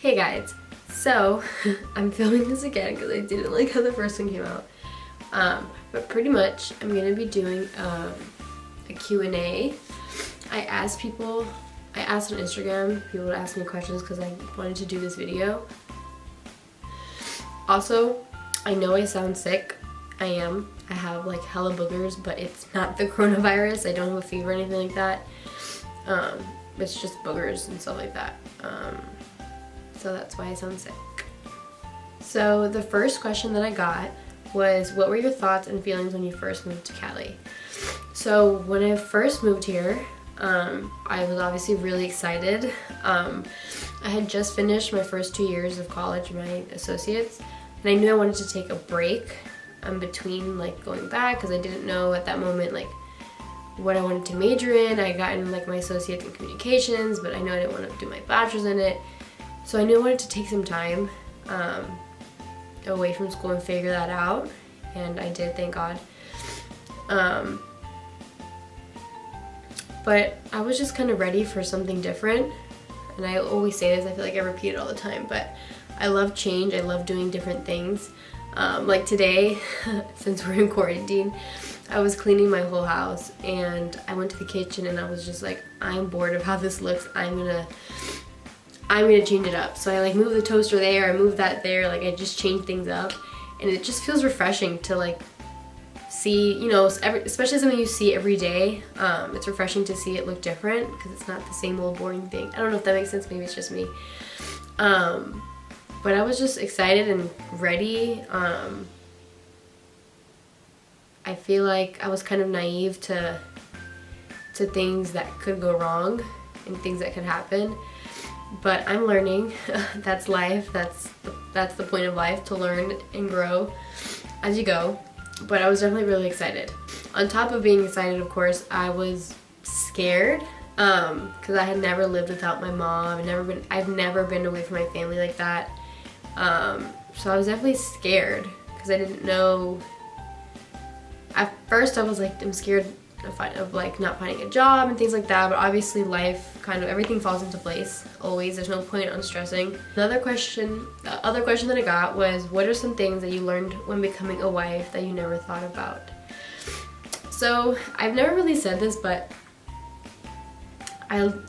Hey guys, so I'm filming this again because I didn't like how the first one came out. But pretty much I'm gonna be doing a Q&A. I asked on Instagram people to ask me questions because I wanted to do this video. Also, I know I sound sick. I am. I have like hella boogers, but it's not the coronavirus. I don't have a fever or anything like that. It's just boogers and stuff like that. So that's why I sound sick. So the first question that I got was, what were your thoughts and feelings when you first moved to Cali? So when I first moved here, I was obviously really excited. I had just finished my first 2 years of college, my associates, and I knew I wanted to take a break between like going back because I didn't know at that moment like what I wanted to major in. I had gotten like my associates in communications, but I knew I didn't want to do my bachelor's in it. So I knew I wanted to take some time away from school and figure that out, and I did, thank God. But I was just kind of ready for something different, and I always say this, I feel like I repeat it all the time, but I love change, I love doing different things. Like today, since we're in quarantine, I was cleaning my whole house, and I went to the kitchen and I was just like, I'm bored of how this looks, I'm gonna change it up. So I like moved the toaster there, I moved that there, like I just changed things up, and it just feels refreshing to like see, you know, especially something you see every day. It's refreshing to see it look different because it's not the same old boring thing. I don't know if that makes sense, maybe it's just me. But I was just excited and ready. I feel like I was kind of naive to things that could go wrong and things that could happen. But I'm learning. That's life. That's the point of life, to learn and grow as you go. But I was definitely really excited. On top of being excited, of course, I was scared because I had never lived without my mom. I've never been away from my family like that. So I was definitely scared because I didn't know. At first, I was like, I'm scared of like not finding a job and things like that, but obviously life kind of, everything falls into place always. There's no point on stressing. The other question that I got was, what are some things that you learned when becoming a wife that you never thought about? So I've never really said this, but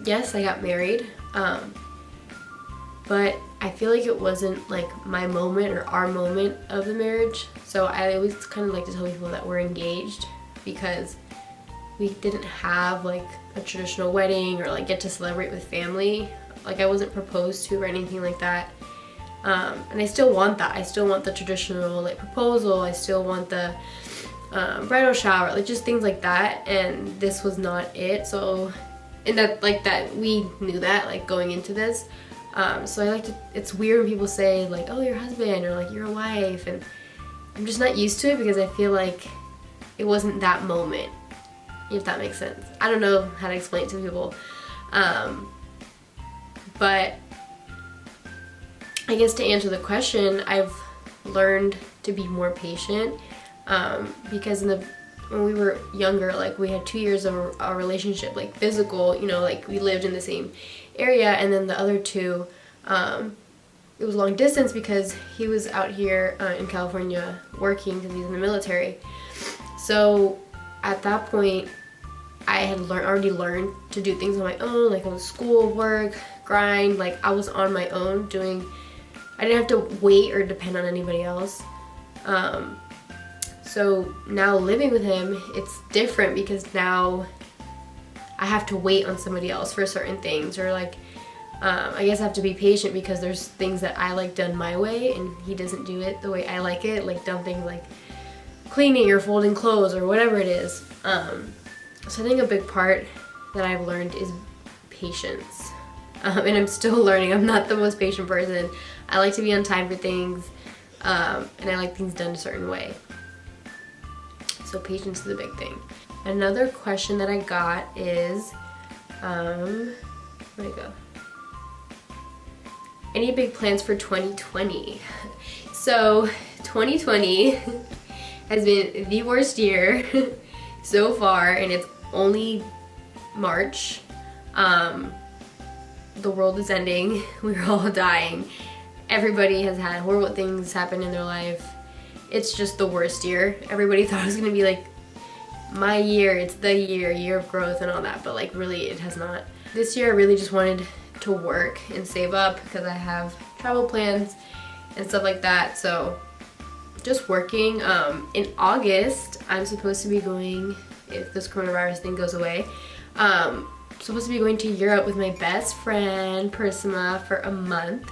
yes, I got married, but I feel like it wasn't like my moment or our moment of the marriage. So I always kind of like to tell people that we're engaged because we didn't have like a traditional wedding or like get to celebrate with family. Like I wasn't proposed to or anything like that. And I still want that. I still want the traditional like proposal. I still want the bridal shower, like just things like that. And this was not it. So, and that we knew that like going into this. So I like to, it's weird when people say like, oh, your husband, or like you're a wife, and I'm just not used to it because I feel like it wasn't that moment, if that makes sense. I don't know how to explain it to people. But I guess to answer the question, I've learned to be more patient because when we were younger, like we had 2 years of our relationship, like physical, you know, like we lived in the same area, and then the other two, it was long distance because he was out here in California working because he's in the military. So at that point, I had already learned to do things on my own, like on school, work, grind, like I was on my own doing, I didn't have to wait or depend on anybody else. So now living with him, it's different because now I have to wait on somebody else for certain things, or like, I guess I have to be patient because there's things that I like done my way and he doesn't do it the way I like it, like dumb things like cleaning or folding clothes or whatever it is. So I think a big part that I've learned is patience. And I'm still learning. I'm not the most patient person. I like to be on time for things, and I like things done a certain way. So patience is a big thing. Another question that I got is, where'd it go? Any big plans for 2020? So 2020 has been the worst year so far, and it's only March. the world is ending. We're all dying. Everybody has had horrible things happen in their life. It's just the worst year. Everybody thought it was gonna be like my year, it's the year of growth and all that, but like really it has not. This year I really just wanted to work and save up because I have travel plans and stuff like that, so just working. In August I'm supposed to be going, if this coronavirus thing goes away, supposed to be going to Europe with my best friend Prisma for a month,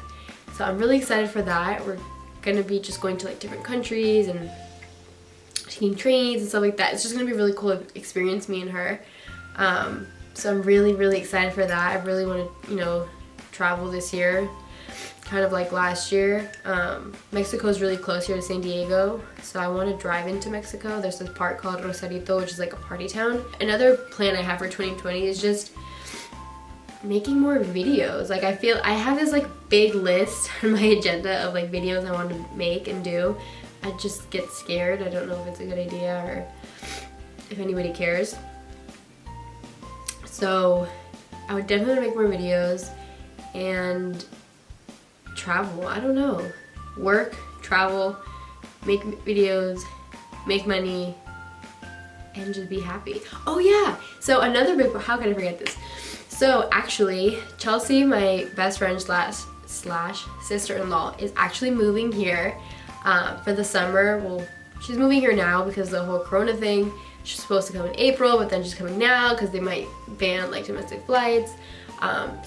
so I'm really excited for that. We're gonna be just going to like different countries and taking trains and stuff like that. It's just gonna be a really cool experience, me and her. So I'm really excited for that. I really want to, you know, travel this year, kind of like last year. Mexico is really close here to San Diego, so I want to drive into Mexico. There's this part called Rosarito, which is like a party town. Another plan I have for 2020 is just making more videos. Like I feel I have this like big list on my agenda of like videos I want to make and do. I just get scared. I don't know if it's a good idea or if anybody cares. So I would definitely make more videos and travel. I don't know. Work, travel, make videos, make money, and just be happy. Oh yeah! So another big, how could I forget this? So actually, Chelsea, my best friend slash sister-in-law, is actually moving here for the summer. Well, she's moving here now because of the whole corona thing. She's supposed to come in April, but then she's coming now because they might ban like domestic flights.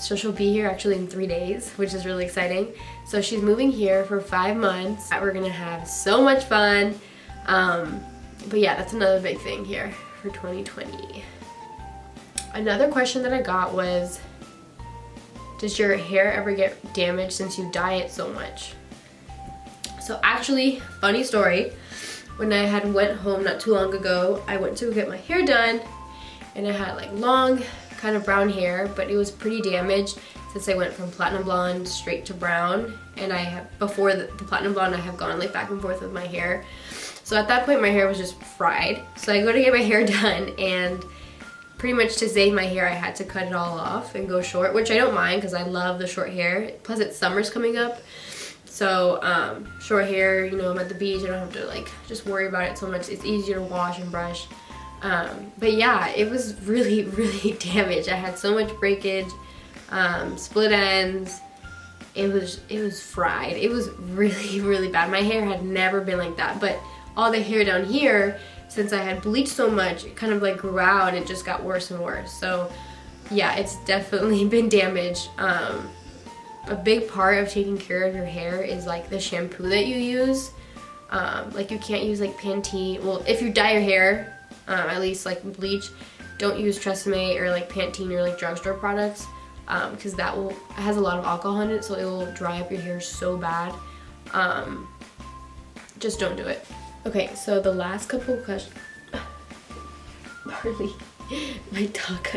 So she'll be here actually in 3 days, which is really exciting. So she's moving here for 5 months. We're gonna have so much fun. But yeah, that's another big thing here for 2020. Another question that I got was, does your hair ever get damaged since you dye it so much? So actually, funny story, when I had went home not too long ago, I went to get my hair done and I had like long kind of brown hair, but it was pretty damaged since I went from platinum blonde straight to brown, and I have, before the platinum blonde, I have gone like back and forth with my hair. So at that point my hair was just fried. So I go to get my hair done, and pretty much to save my hair I had to cut it all off and go short, which I don't mind because I love the short hair. Plus it's summer's coming up, so short hair, you know, I'm at the beach, I don't have to like just worry about it so much. It's easier to wash and brush. But yeah, it was really damaged. I had so much breakage, split ends. It was fried. It was really bad. My hair had never been like that, but all the hair down here, since I had bleached so much, it kind of like grew out and it just got worse and worse. So yeah, it's definitely been damaged. A big part of taking care of your hair is like the shampoo that you use. Like you can't use like Pantene. Well, if you dye your hair, at least like bleach, don't use Tresemme or like Pantene or like drugstore products, because that it has a lot of alcohol in it, so it will dry up your hair so bad. Just don't do it. Okay, so the last couple of questions. Marley, my dog.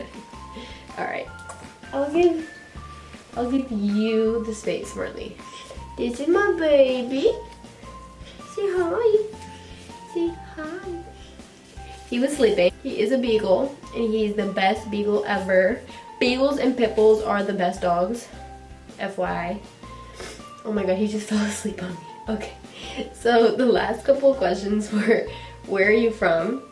All right, I'll give you the space, Marley. This is my baby. Say hi. Say hi. He was sleeping. He is a beagle, and he's the best beagle ever. Beagles and pit bulls are the best dogs, FYI. Oh my god, he just fell asleep on me. Okay, so the last couple of questions were, where are you from?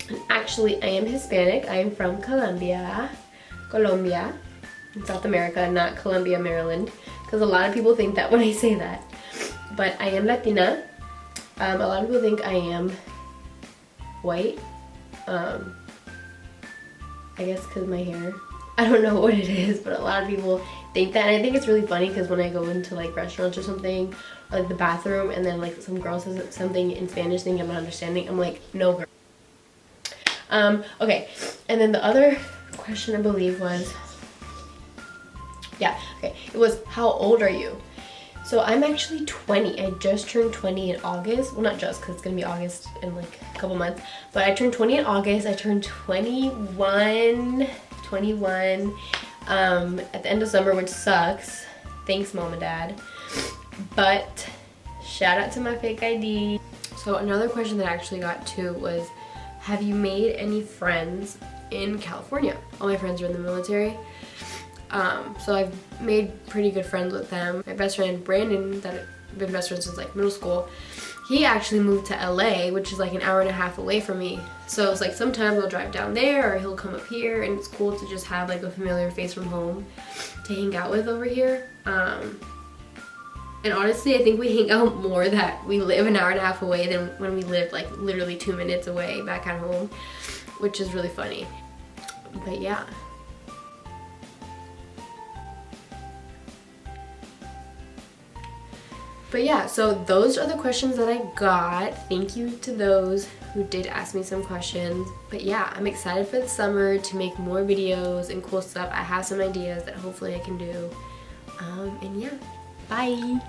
And actually, I am Hispanic. I am from Colombia, in South America, not Columbia, Maryland, because a lot of people think that when I say that. But I am Latina. A lot of people think I am white. I guess because my hair. I don't know what it is, but a lot of people think that, and I think it's really funny because when I go into like restaurants or something, or, like the bathroom, and then like some girl says something in Spanish thinking I'm not understanding, I'm like, no girl. Okay, and then the other question I believe was, yeah, okay, it was how old are you? So I'm actually 20. I just turned 20 in August. Well, not just, because it's gonna be August in like a couple months, but I turned 20 in August. I turned 21 at the end of summer, which sucks. Thanks, Mom and Dad. But shout out to my fake ID. So another question that I actually got too was, have you made any friends in California? All my friends are in the military. So I've made pretty good friends with them. My best friend Brandon, that I've been best friends since like middle school, he actually moved to LA, which is like an hour and a half away from me. So it's like sometimes I'll drive down there or he'll come up here, and it's cool to just have like a familiar face from home to hang out with over here. And honestly, I think we hang out more that we live an hour and a half away than when we lived like literally 2 minutes away back at home, which is really funny. But yeah. But yeah, so those are the questions that I got. Thank you to those who did ask me some questions. But yeah, I'm excited for the summer to make more videos and cool stuff. I have some ideas that hopefully I can do. And yeah, bye!